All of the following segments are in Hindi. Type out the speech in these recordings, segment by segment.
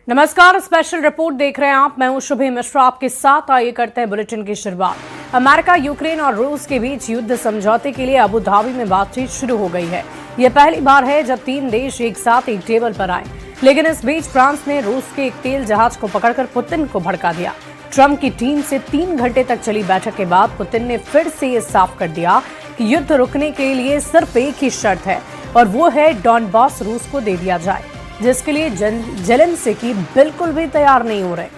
नमस्कार, स्पेशल रिपोर्ट देख रहे हैं आप। मैं हूं शुभि मिश्रा आपके साथ। आइए करते हैं बुलेटिन की शुरुआत। अमेरिका, यूक्रेन और रूस के बीच युद्ध समझौते के लिए अबू धाबी में बातचीत शुरू हो गई है। यह पहली बार है जब 3 देश एक साथ एक टेबल पर आए। लेकिन इस बीच फ्रांस ने रूस के एक तेल जहाज को पकड़कर पुतिन को भड़का दिया। ट्रंप की टीम से 3 घंटे तक चली बैठक के बाद पुतिन ने फिर से ये साफ कर दिया कि युद्ध रुकने के लिए सिर्फ एक ही शर्त है, और वो है डॉनबास रूस को दे दिया जाए, जिसके लिए जेलेंस्की बिल्कुल भी तैयार नहीं हो रहे।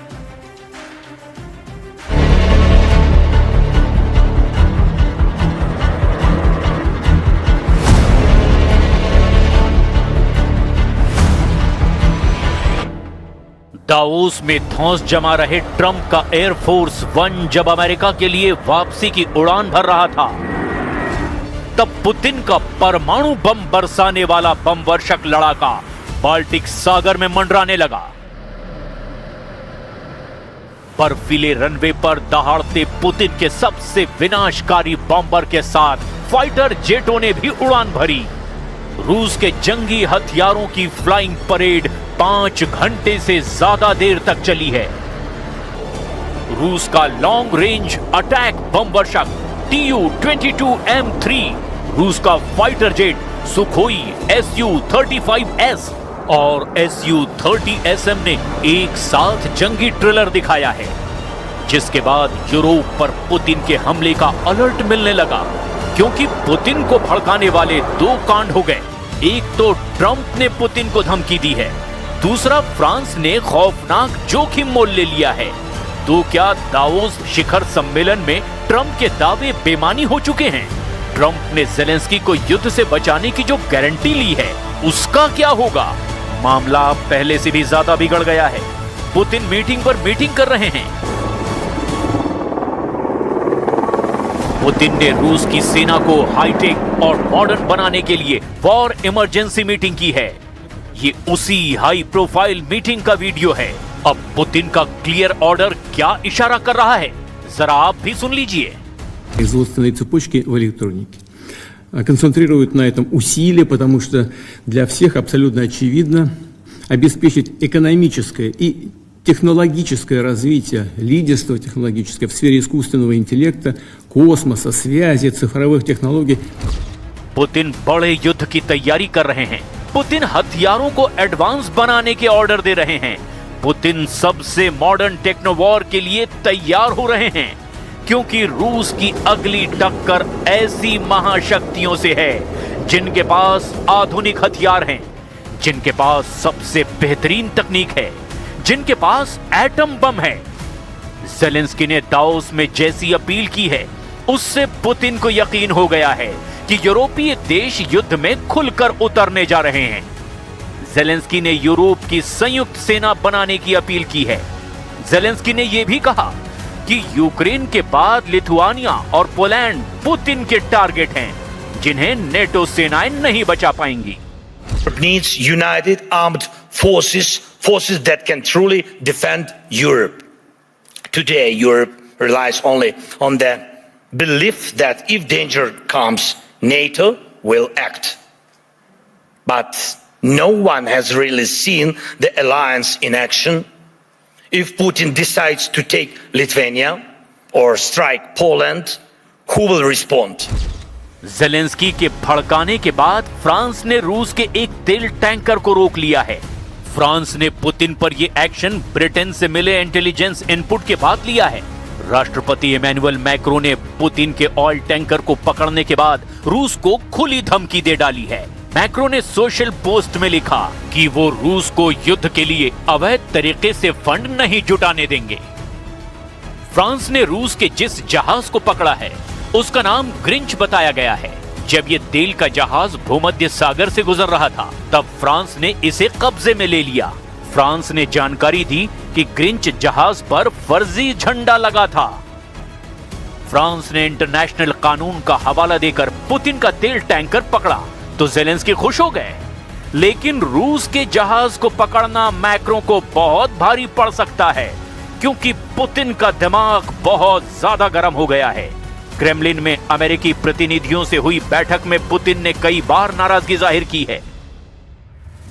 दावोस में धौंस जमा रहे ट्रंप का एयरफोर्स 1 जब अमेरिका के लिए वापसी की उड़ान भर रहा था, तब पुतिन का परमाणु बम बरसाने वाला बम वर्षक लड़ाका बाल्टिक सागर में मंडराने लगा। बर्फीले रनवे पर दहाड़ते पुतिन के सबसे विनाशकारी बॉम्बर के साथ फाइटर जेटों ने भी उड़ान भरी। रूस के जंगी हथियारों की फ्लाइंग परेड 5 घंटे से ज्यादा देर तक चली है। रूस का लॉन्ग रेंज अटैक बम वर्षक Tu-22M3, रूस का फाइटर जेट सुखोई Su-35S और Su-30SM ने एक साथ जंगी ट्रिलर दिखाया है, जिसके बाद यूरोप पर पुतिन के हमले का अलर्ट मिलने लगा, क्योंकि पुतिन को भड़काने वाले 2 कांड हो गए। एक तो ट्रंप ने पुतिन को धमकी दी है, दूसरा फ्रांस ने खौफनाक जोखिम मोल ले लिया है। तो क्या दावोस शिखर सम्मेलन में ट्रंप के दावे बेमानी हो चुके हैं? ट्रंप ने जेलेंस्की को युद्ध से बचाने की जो गारंटी ली है, उसका क्या होगा? मामला पहले से भी ज्यादा बिगड़ गया है। पुतिन मीटिंग पर मीटिंग कर रहे हैं। पुतिन ने रूस की सेना को हाईटेक और मॉडर्न बनाने के लिए वॉर इमरजेंसी मीटिंग की है। ये उसी हाई प्रोफाइल मीटिंग का वीडियो है। अब पुतिन का क्लियर ऑर्डर क्या इशारा कर रहा है, जरा आप भी सुन लीजिए। Производственные цепочки в электронике концентрируют на этом усилия, потому что для всех абсолютно очевидно обеспечить экономическое и технологическое развитие, лидерство технологическое в сфере искусственного интеллекта, космоса, связи, цифровых технологий. पुतिन बड़े युद्ध की तैयारी कर रहे हैं। पुतिन हथियारों को एडवांस बनाने के ऑर्डर दे रहे हैं। पुतिन सबसे मॉडर्न टेक्नोवॉर के लिए तैयार हो रहे हैं, क्योंकि रूस की अगली टक्कर ऐसी महाशक्तियों से है जिनके पास आधुनिक हथियार हैं, जिनके पास सबसे बेहतरीन तकनीक है, जिनके पास एटम बम है। जेलेंस्की ने दावोस में जैसी अपील की है, उससे पुतिन को यकीन हो गया है कि यूरोपीय देश युद्ध में खुलकर उतरने जा रहे हैं। जेलेंस्की ने यूरोप की संयुक्त सेना बनाने की अपील की है। जेलेंस्की ने यह भी कहा कि यूक्रेन के बाद लिथुआनिया और पोलैंड पुतिन के टारगेट हैं, जिन्हें नेटो सेनाएं नहीं बचा पाएंगी। It needs united armed forces that can truly defend Europe. Today, Europe relies only on the belief that if danger comes, NATO will act. But no one has really seen the alliance in action. If Putin decides to take Lithuania or strike Poland, who will respond? Zelensky के भड़काने के बाद फ्रांस ने रूस के एक तेल टैंकर को रोक लिया है। फ्रांस ने पुतिन पर यह एक्शन ब्रिटेन से मिले इंटेलिजेंस इनपुट के बाद लिया है। राष्ट्रपति इमैनुअल मैक्रों ने पुतिन के ऑयल टैंकर को पकड़ने के बाद रूस को खुली धमकी दे डाली है। मैक्रों ने सोशल पोस्ट में लिखा कि वो रूस को युद्ध के लिए अवैध तरीके से फंड नहीं जुटाने देंगे। फ्रांस ने रूस के जिस जहाज को पकड़ा है, उसका नाम ग्रिंच बताया गया है। जब ये तेल का जहाज भूमध्य सागर से गुजर रहा था, तब फ्रांस ने इसे कब्जे में ले लिया। फ्रांस ने जानकारी दी कि ग्रिंच जहाज पर फर्जी झंडा लगा था। फ्रांस ने इंटरनेशनल कानून का हवाला देकर पुतिन का तेल टैंकर पकड़ा तो जेलेंस्की खुश हो गए। लेकिन रूस के जहाज को पकड़ना मैक्रों को बहुत भारी पड़ सकता है, क्योंकि पुतिन का दिमाग बहुत ज्यादा गर्म हो गया है। क्रेमलिन में अमेरिकी प्रतिनिधियों से हुई बैठक में पुतिन ने कई बार नाराजगी जाहिर की है।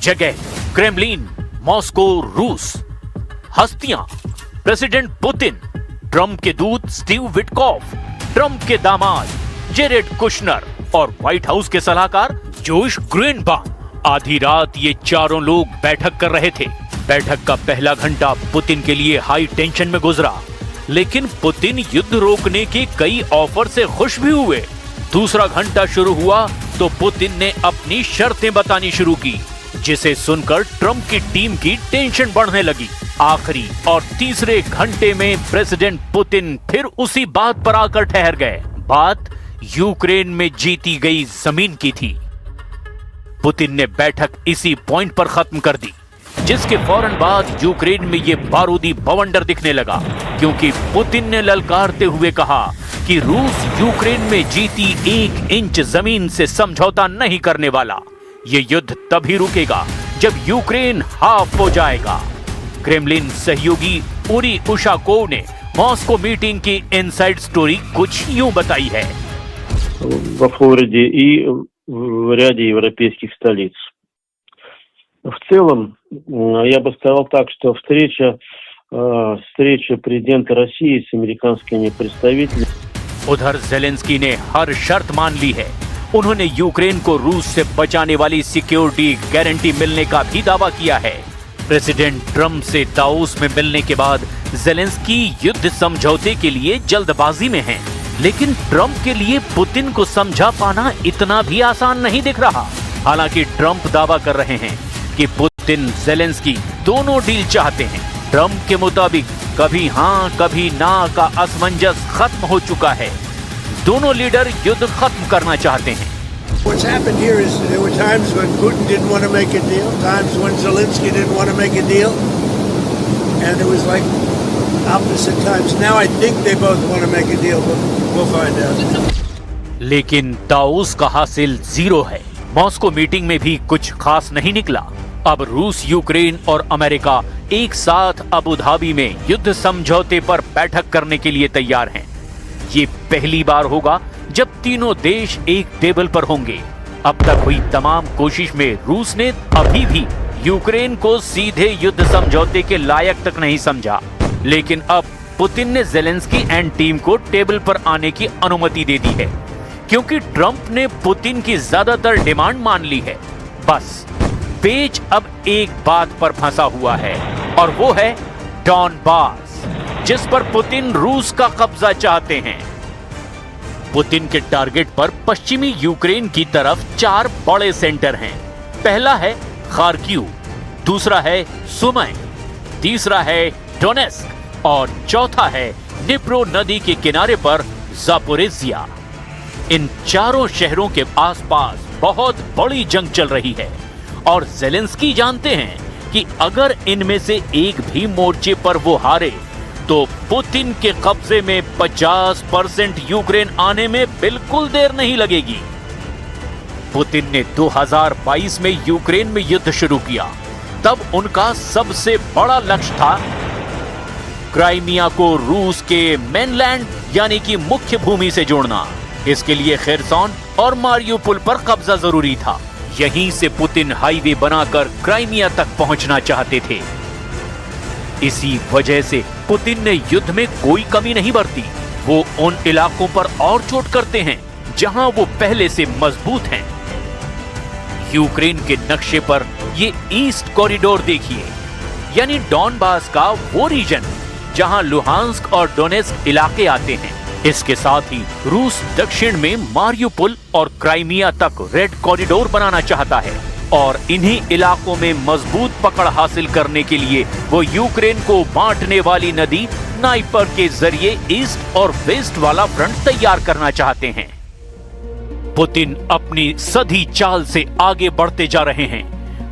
जगह क्रेमलिन मॉस्को, रूस। हस्तियां: प्रेसिडेंट पुतिन, ट्रंप के दूत स्टीव विटकॉफ, ट्रंप के दामाद जेरेड कुशनर और व्हाइट हाउस के सलाहकार जोश ग्रीनबाum। आधी रात ये चारों लोग बैठक कर रहे थे। बैठक का पहला घंटा पुतिन के लिए हाई टेंशन में गुजरा, लेकिन पुतिन युद्ध रोकने के कई ऑफर से खुश भी हुए। दूसरा घंटा शुरू हुआ तो पुतिन ने अपनी शर्तें बतानी शुरू की, जिसे सुनकर ट्रंप की टीम की टेंशन बढ़ने लगी। आखिरी और तीसरे घंटे में प्रेसिडेंट पुतिन फिर उसी बात पर आकर ठहर गए। बात यूक्रेन में जीती गई जमीन की थी। पुतिन ने बैठक इसी पॉइंट पर खत्म कर दी, जिसके फौरन बाद यूक्रेन में ये बारूदी बवंडर दिखने लगा, क्योंकि पुतिन ने ललकारते हुए कहा कि रूस यूक्रेन में जीती 1 इंच जमीन से समझौता नहीं करने वाला। ये युद्ध तभी रुकेगा जब यूक्रेन हाफ हो जाएगा। क्रेमलिन सहयोगी उरी उशाकोव ने मॉस्को मीटिंग की इनसाइड स्टोरी कुछ यूं बताई है। Во Флориде и в ряде европейских столиц. В целом, я бы сказал так, что встреча президента России с американскими представителями. उधर जेलेंस्की ने हर शर्त मान ली है। उन्होंने यूक्रेन को रूस से बचाने वाली सिक्योरिटी गारंटी मिलने का भी दावा किया है। प्रेसिडेंट ट्रंप से दावोस में मिलने के बाद जेलेंस्की युद्ध समझौते के लिए जल्दबाजी में हैं, लेकिन ट्रंप के लिए पुतिन को समझा पाना इतना भी आसान नहीं दिख रहा। हालांकि ट्रंप दावा कर रहे हैं कि पुतिन जेलेंस्की दोनों डील चाहते हैं। ट्रंप के मुताबिक कभी हां कभी ना का असमंजस खत्म हो चुका है। दोनों लीडर युद्ध खत्म करना चाहते हैं। What's happened here is there were times when Putin didn't want to make a deal, times when Zelensky didn't want to make a deal, and it was like opposite times. Now I think they both want to make a deal, but we'll find out. लेकिन दावोस का हासिल 0 है। मॉस्को मीटिंग में भी कुछ खास नहीं निकला। अब रूस, यूक्रेन और अमेरिका एक साथ अबू धाबी में युद्ध समझौते पर बैठक करने के लिए तैयार हैं। ये पहली बार होगा जब तीनों देश एक टेबल पर होंगे। अब तक हुई तमाम कोशिश में रूस ने अभी भी यूक्रेन को सीधे युद्ध समझौते के लायक तक नहीं समझा, लेकिन अब पुतिन ने जेलेंस्की एंड टीम को टेबल पर आने की अनुमति दे दी है, क्योंकि ट्रंप ने पुतिन की ज्यादातर डिमांड मान ली है। बस पेच अब एक बात पर फंसा हुआ है, और वो है डॉनबास, जिस पर पुतिन रूस का कब्जा चाहते हैं। पुतिन के टारगेट पर पश्चिमी यूक्रेन की तरफ 4 बड़े सेंटर हैं। पहला है खार्किव, दूसरा है सुमी, तीसरा है डोनेस्क और चौथा है निप्रो नदी के किनारे पर जापोरिजिया। इन चारों शहरों के आसपास बहुत बड़ी जंग चल रही है, और जेलेंस्की जानते हैं कि अगर इनमें से एक भी मोर्चे पर वो हारे तो पुतिन के कब्जे में 50% यूक्रेन आने में बिल्कुल देर नहीं लगेगी। पुतिन ने 2022 में यूक्रेन में युद्ध शुरू किया, तब उनका सबसे बड़ा लक्ष्य था क्राइमिया को रूस के मेनलैंड यानी कि मुख्य भूमि से जोड़ना। इसके लिए खेरसॉन और मारियुपोल पर कब्जा जरूरी था। यहीं से पुतिन हाईवे बनाकर क्राइमिया तक पहुंचना चाहते थे। इसी वजह से पुतिन ने युद्ध में कोई कमी नहीं बरती। वो उन इलाकों पर और चोट करते हैं जहां वो पहले से मजबूत हैं। यूक्रेन के नक्शे पर ये ईस्ट कॉरिडोर देखिए, यानी डॉनबास का वो रीजन जहां लुहांस्क और डोनेस्क इलाके आते हैं। इसके साथ ही रूस दक्षिण में मारियुपोल और क्राइमिया तक रेड कॉरिडोर बनाना चाहता है, और इन्हीं इलाकों में मजबूत पकड़ हासिल करने के लिए वो यूक्रेन को बांटने वाली नदी नाइपर के जरिए ईस्ट और वेस्ट वाला फ्रंट तैयार करना चाहते हैं। पुतिन अपनी सधी चाल से आगे बढ़ते जा रहे हैं।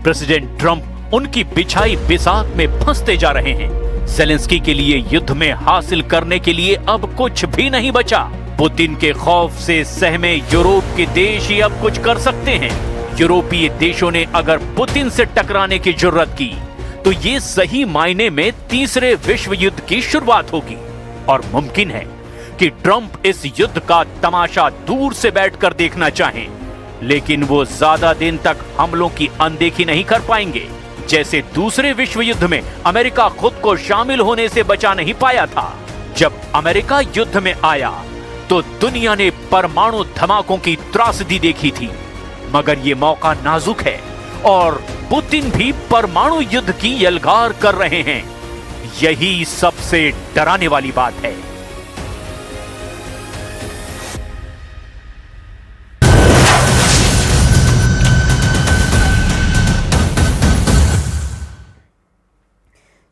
प्रेसिडेंट ट्रंप उनकी बिछाई बिसात में फंसते जा रहे हैं। जेलेंस्की के लिए युद्ध में हासिल करने के लिए अब कुछ भी नहीं बचा। पुतिन के खौफ से सहमे यूरोप के देश ही अब कुछ कर सकते हैं। यूरोपीय देशों ने अगर पुतिन से टकराने की जुर्रत की तो ये सही मायने में तीसरे विश्व युद्ध की शुरुआत होगी, और मुमकिन है कि ट्रंप इस युद्ध का तमाशा दूर से बैठकर देखना चाहें, लेकिन वो ज्यादा दिन तक हमलों की अनदेखी नहीं कर पाएंगे। जैसे दूसरे विश्व युद्ध में अमेरिका खुद को शामिल होने से बचा नहीं पाया था। जब अमेरिका युद्ध में आया तो दुनिया ने परमाणु धमाकों की त्रासदी देखी थी, मगर ये मौका नाजुक है और पुतिन भी परमाणु युद्ध की यलगार कर रहे हैं। यही सबसे डराने वाली बात है।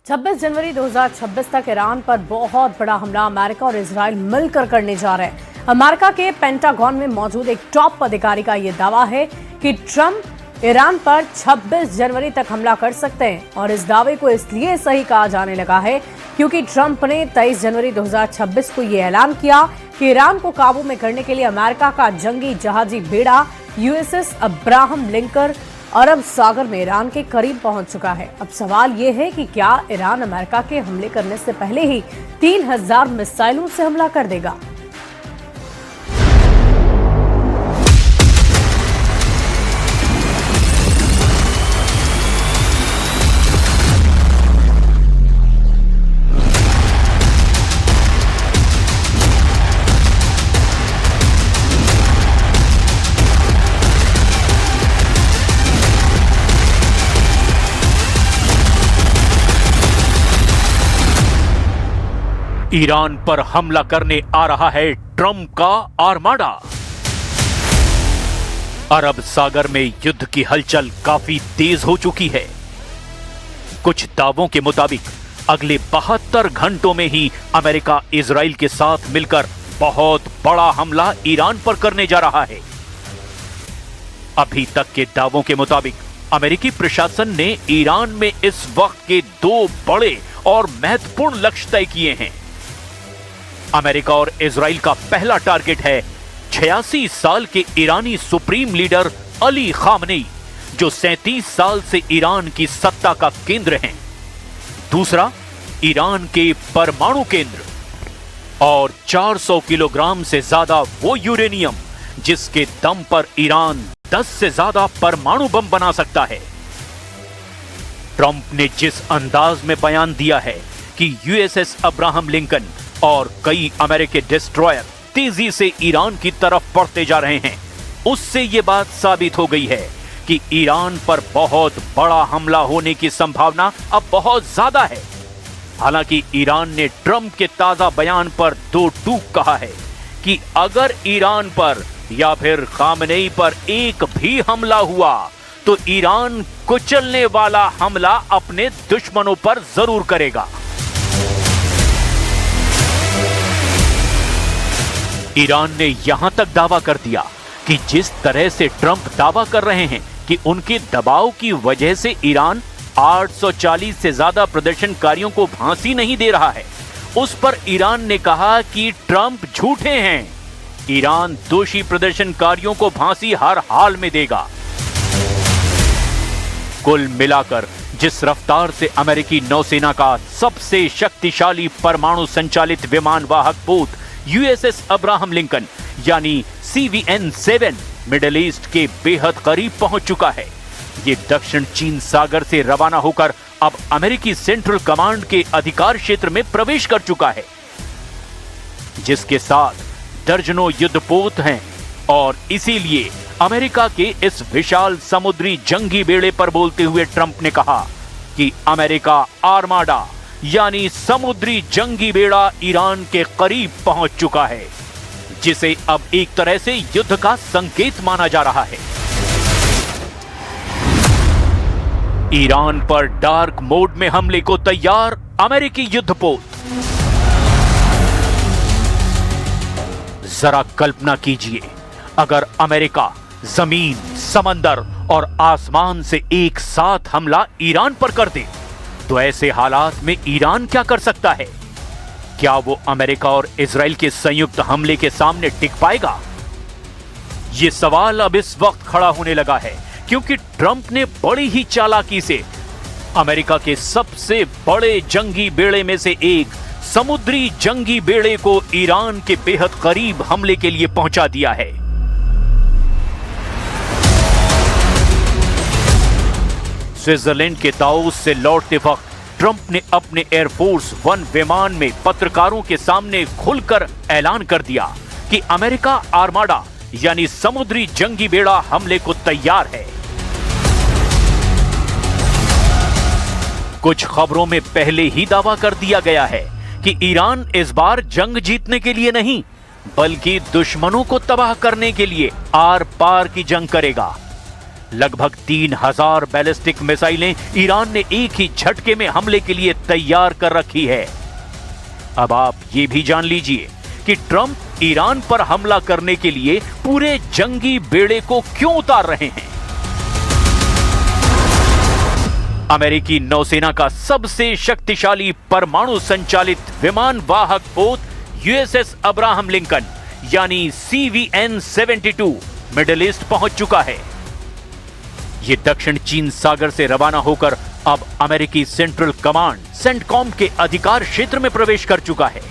छब्बीस जनवरी 2026 तक ईरान पर बहुत बड़ा हमला अमेरिका और इजराइल मिलकर करने जा रहे हैं। अमेरिका के पेंटागन में मौजूद एक टॉप अधिकारी का यह दावा है कि ट्रंप ईरान पर 26 जनवरी तक हमला कर सकते हैं और इस दावे को इसलिए सही कहा जाने लगा है क्योंकि ट्रंप ने 23 जनवरी 2026 को यह ऐलान किया कि ईरान को काबू में करने के लिए अमेरिका का जंगी जहाजी बेड़ा यूएसएस अब्राहम लिंकन अरब सागर में ईरान के करीब पहुंच चुका है। अब सवाल यह है कि क्या ईरान अमेरिका के हमले करने से पहले ही 3000 मिसाइलों से हमला कर देगा। ईरान पर हमला करने आ रहा है ट्रंप का आर्माडा। अरब सागर में युद्ध की हलचल काफी तेज हो चुकी है। कुछ दावों के मुताबिक अगले 72 घंटों में ही अमेरिका इजराइल के साथ मिलकर बहुत बड़ा हमला ईरान पर करने जा रहा है। अभी तक के दावों के मुताबिक अमेरिकी प्रशासन ने ईरान में इस वक्त के 2 बड़े और महत्वपूर्ण लक्ष्य तय किए हैं। अमेरिका और इजराइल का पहला टारगेट है 86 साल के ईरानी सुप्रीम लीडर अली खामनेई, जो 37 साल से ईरान की सत्ता का केंद्र हैं। दूसरा, ईरान के परमाणु केंद्र और 400 किलोग्राम से ज्यादा वो यूरेनियम जिसके दम पर ईरान 10 से ज्यादा परमाणु बम बना सकता है। ट्रंप ने जिस अंदाज में बयान दिया है कि यूएसएस अब्राहम लिंकन और कई अमेरिकी डिस्ट्रॉयर तेजी से ईरान की तरफ बढ़ते जा रहे हैं, उससे यह बात साबित हो गई है कि ईरान पर बहुत बड़ा हमला होने की संभावना अब बहुत ज्यादा है। हालांकि ईरान ने ट्रंप के ताजा बयान पर 2 टूक कहा है कि अगर ईरान पर या फिर खामनेई पर एक भी हमला हुआ तो ईरान कुचलने वाला हमला अपने दुश्मनों पर जरूर करेगा। ईरान ने यहां तक दावा कर दिया कि जिस तरह से ट्रंप दावा कर रहे हैं कि उनके दबाव की वजह से ईरान 840 से ज्यादा प्रदर्शनकारियों को फांसी नहीं दे रहा है, उस पर ईरान ने कहा कि ट्रंप झूठे हैं। ईरान दोषी प्रदर्शनकारियों को फांसी हर हाल में देगा। कुल मिलाकर जिस रफ्तार से अमेरिकी नौसेना का सबसे शक्तिशाली परमाणु संचालित विमान वाहक पोत यूएसएस अब्राहम लिंकन यानी CVN-7 मिडिल ईस्ट के बेहद करीब पहुंच चुका है, ये दक्षिण चीन सागर से रवाना होकर अब अमेरिकी सेंट्रल कमांड के अधिकार क्षेत्र में प्रवेश कर चुका है, जिसके साथ दर्जनों युद्धपोत हैं। और इसीलिए अमेरिका के इस विशाल समुद्री जंगी बेड़े पर बोलते हुए ट्रंप ने कहा कि अमेरिका आर्माडा यानी समुद्री जंगी बेड़ा ईरान के करीब पहुंच चुका है, जिसे अब एक तरह से युद्ध का संकेत माना जा रहा है। ईरान पर डार्क मोड में हमले को तैयार अमेरिकी युद्धपोत। जरा कल्पना कीजिए, अगर अमेरिका जमीन, समंदर और आसमान से एक साथ हमला ईरान पर कर दे तो ऐसे हालात में ईरान क्या कर सकता है? क्या वो अमेरिका और इजराइल के संयुक्त हमले के सामने टिक पाएगा? ये सवाल अब इस वक्त खड़ा होने लगा है क्योंकि ट्रंप ने बड़ी ही चालाकी से अमेरिका के सबसे बड़े जंगी बेड़े में से एक समुद्री जंगी बेड़े को ईरान के बेहद करीब हमले के लिए पहुंचा दिया है। स्विट्जरलैंड के दावोस से लौटते वक्त ट्रंप ने अपने एयरफोर्स 1 विमान में पत्रकारों के सामने खुलकर ऐलान कर दिया कि अमेरिका आर्माडा यानी समुद्री जंगी बेड़ा हमले को तैयार है। कुछ खबरों में पहले ही दावा कर दिया गया है कि ईरान इस बार जंग जीतने के लिए नहीं बल्कि दुश्मनों को तबाह करने के लिए आर पार की जंग करेगा। लगभग 3000 बैलिस्टिक मिसाइलें ईरान ने एक ही झटके में हमले के लिए तैयार कर रखी है। अब आप ये भी जान लीजिए कि ट्रंप ईरान पर हमला करने के लिए पूरे जंगी बेड़े को क्यों उतार रहे हैं। अमेरिकी नौसेना का सबसे शक्तिशाली परमाणु संचालित विमान वाहक पोत यूएसएस अब्राहम लिंकन यानी CVN-72 मिडिल ईस्ट पहुंच चुका है। यह दक्षिण चीन सागर से रवाना होकर अब अमेरिकी सेंट्रल कमांड सेंटकॉम के अधिकार क्षेत्र में प्रवेश कर चुका है।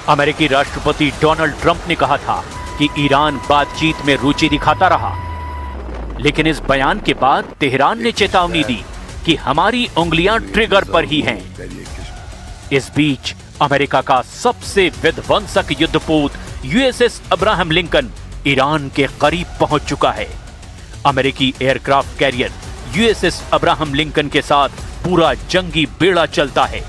अमेरिकी राष्ट्रपति डोनाल्ड ट्रंप ने कहा था कि ईरान बातचीत में रुचि दिखाता रहा, लेकिन इस बयान के बाद तेहरान ने चेतावनी दी कि हमारी उंगलियां ट्रिगर पर ही हैं। इस बीच अमेरिका का सबसे विध्वंसक युद्धपोत यूएसएस अब्राहम लिंकन ईरान के करीब पहुंच चुका है। अमेरिकी aircraft carrier USS Abraham Lincoln के साथ पूरा जंगी बेड़ा चलता है।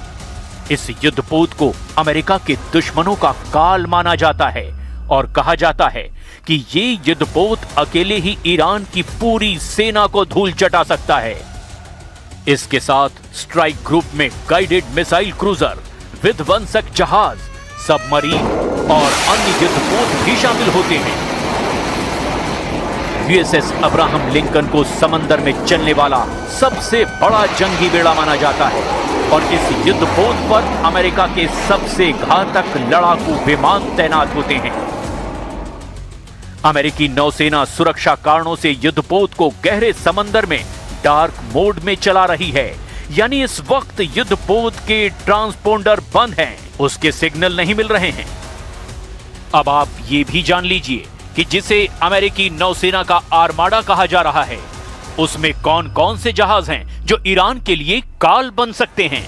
इस युद्धपोत को अमेरिका के दुश्मनों का काल माना जाता है और कहा जाता है कि ये युद्धपोत अकेले ही ईरान की पूरी सेना को धूल चटा सकता है। इसके साथ स्ट्राइक ग्रुप में गाइडेड मिसाइल क्रूजर, विध्वंसक जहाज, सबमरीन और अन्य युद्धपोत भी शामिल होते हैं। यूएसएस अब्राहम लिंकन को समंदर में चलने वाला सबसे बड़ा जंगी बेड़ा माना जाता है और इस युद्धपोत पर अमेरिका के सबसे घातक लड़ाकू विमान तैनात होते हैं। अमेरिकी नौसेना सुरक्षा कारणों से युद्धपोत को गहरे समंदर में डार्क मोड में चला रही है, यानी इस वक्त युद्धपोत के ट्रांसपोंडर बंद हैं, उसके सिग्नल नहीं मिल रहे हैं। अब आप ये भी जान लीजिए कि जिसे अमेरिकी नौसेना का आर्माडा कहा जा रहा है, उसमें कौन कौन से जहाज हैं जो ईरान के लिए काल बन सकते हैं।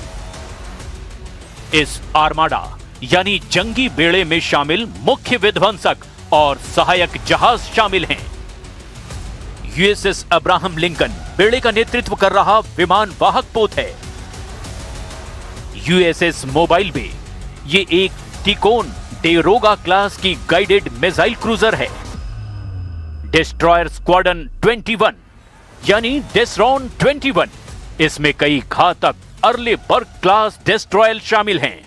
इस आर्माडा यानी जंगी बेड़े में शामिल मुख्य विध्वंसक और सहायक जहाज शामिल हैं। यूएसएस अब्राहम लिंकन बेड़े का नेतृत्व कर रहा विमान वाहक पोत है। यूएसएस मोबाइल बे ये एक टिकोन डेरोगा क्लास की गाइडेड मिसाइल क्रूजर है। डिस्ट्रॉयर स्क्वाड्रन 21 यानी डेस्रॉन 21, इसमें कई घातक अर्ले बर्ग क्लास डिस्ट्रॉयर शामिल हैं,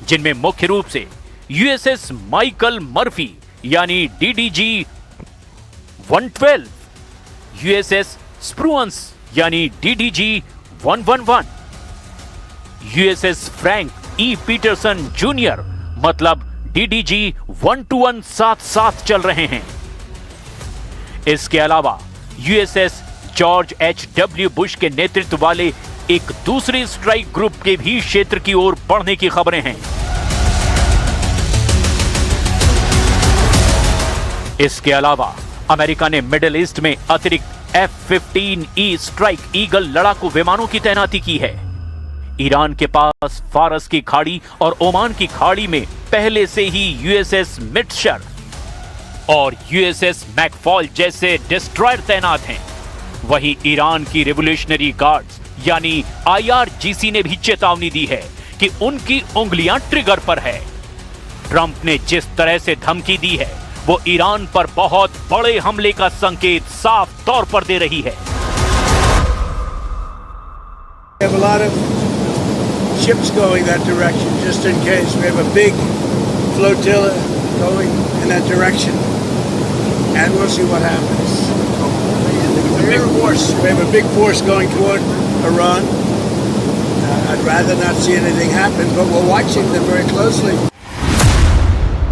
जिनमें मुख्य रूप से यूएसएस माइकल मर्फी यानी DDG 112, यूएसएस स्प्रूअंस यानी DDG 111, USS Frank E Peterson junior मतलब DDG 121 साथ चल रहे हैं। इसके अलावा यूएसएस जॉर्ज H.W. बुश के नेतृत्व वाले एक दूसरे स्ट्राइक ग्रुप के भी क्षेत्र की ओर बढ़ने की खबरें हैं। इसके अलावा अमेरिका ने मिडिल ईस्ट में अतिरिक्त F-15E स्ट्राइक ईगल लड़ाकू विमानों की तैनाती की है। ईरान के पास फारस की खाड़ी और ओमान की खाड़ी में पहले से ही यूएसएस मिट्शर और यूएसएस मैकफॉल जैसे डिस्ट्रॉयर तैनात हैं। वहीं ईरान की रिवोल्यूशनरी गार्ड्स यानी IRGC ने भी चेतावनी दी है कि उनकी उंगलियां ट्रिगर पर है। ट्रंप ने जिस तरह से धमकी दी है वो ईरान पर बहुत बड़े हमले का संकेत साफ तौर पर दे रही है। We have a lot of ships going that direction just in case. We have a big flotilla going in that direction, and we'll see what happens. A big force. We have a big force going toward Iran. I'd rather not see anything happen, but we're watching them very closely.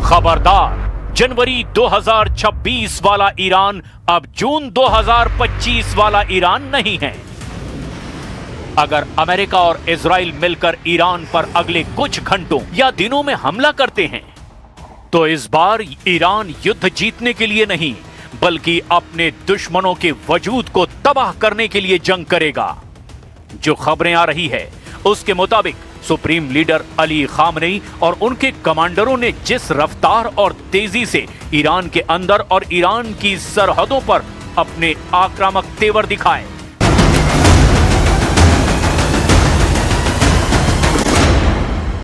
खबरदार, जनवरी 2026 वाला ईरान अब जून 2025 वाला ईरान नहीं है। अगर अमेरिका और इजराइल मिलकर ईरान पर अगले कुछ घंटों या दिनों में हमला करते हैं तो इस बार ईरान युद्ध जीतने के लिए नहीं बल्कि अपने दुश्मनों के वजूद को तबाह करने के लिए जंग करेगा। जो खबरें आ रही है उसके मुताबिक सुप्रीम लीडर अली खामनेई और उनके कमांडरों ने जिस रफ्तार और तेजी से ईरान के अंदर और ईरान की सरहदों पर अपने आक्रामक तेवर दिखाए,